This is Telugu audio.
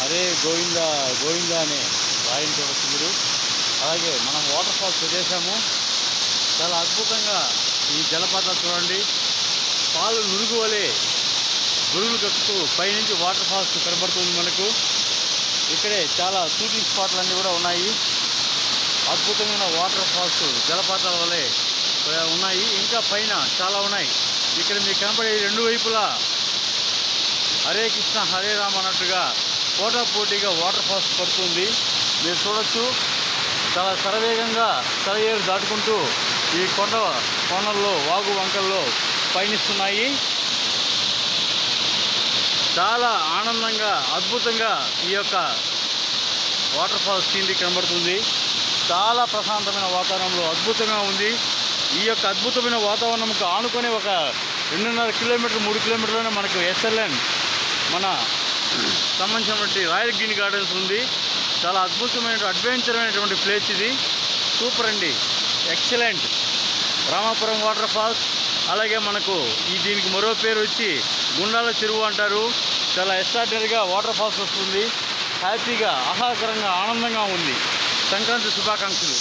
హరే గోవింద గోవింద అనే రాయిని చూడొచ్చు మీరు. అలాగే మనం వాటర్ ఫాల్స్ వచ్చేసాము. చాలా అద్భుతంగా ఈ జలపాతాలు చూడండి. పాలు నురుగు వలె గురుగులు కక్కుతూ పైనుంచి వాటర్ ఫాల్స్ కనబడుతుంది మనకు. ఇక్కడే చాలా షూటింగ్ స్పాట్లు అన్నీ కూడా ఉన్నాయి. అద్భుతమైన వాటర్ ఫాల్స్ జలపాతాల వలె ఉన్నాయి. ఇంకా పైన చాలా ఉన్నాయి. ఇక్కడ మీకు కనపడే రెండు వైపులా హరే కృష్ణ హరే రామ్ అన్నట్టుగా పోటాపోటీగా వాటర్ ఫాల్స్ పడుతుంది. మీరు చూడొచ్చు. చాలా శరవేగంగా సెలయేరు దాటుకుంటూ ఈ కోనల్లో వాగు వంకల్లో పయనిస్తున్నాయి. చాలా ఆనందంగా అద్భుతంగా ఈ యొక్క వాటర్ ఫాల్స్ కింది కనబడుతుంది. చాలా ప్రశాంతమైన వాతావరణంలో అద్భుతంగా ఉంది. ఈ యొక్క అద్భుతమైన వాతావరణంకు ఆనుకొని ఒక 2.5 కిలోమీటర్ 3 కిలోమీటర్లోనే మనకు SLN మన సంబంధించినటువంటి రాయల్ గ్రీన్ గార్డెన్స్ ఉంది. చాలా అద్భుతమైన అడ్వెంచర్ అయినటువంటి ప్లేస్ ఇది. సూపర్ అండి, ఎక్సలెంట్. Ramapuram water falls. అలాగే మనకు దీనికి మరో పేరు వచ్చి గుండాల చెరువు అంటారు. చాలా ఎక్స్ట్రాడినరీగా వాటర్ ఫాల్స్ వస్తుంది. హ్యాపీగా ఆహ్లాదకరంగా ఆనందంగా ఉంది. సంక్రాంతి శుభాకాంక్షలు.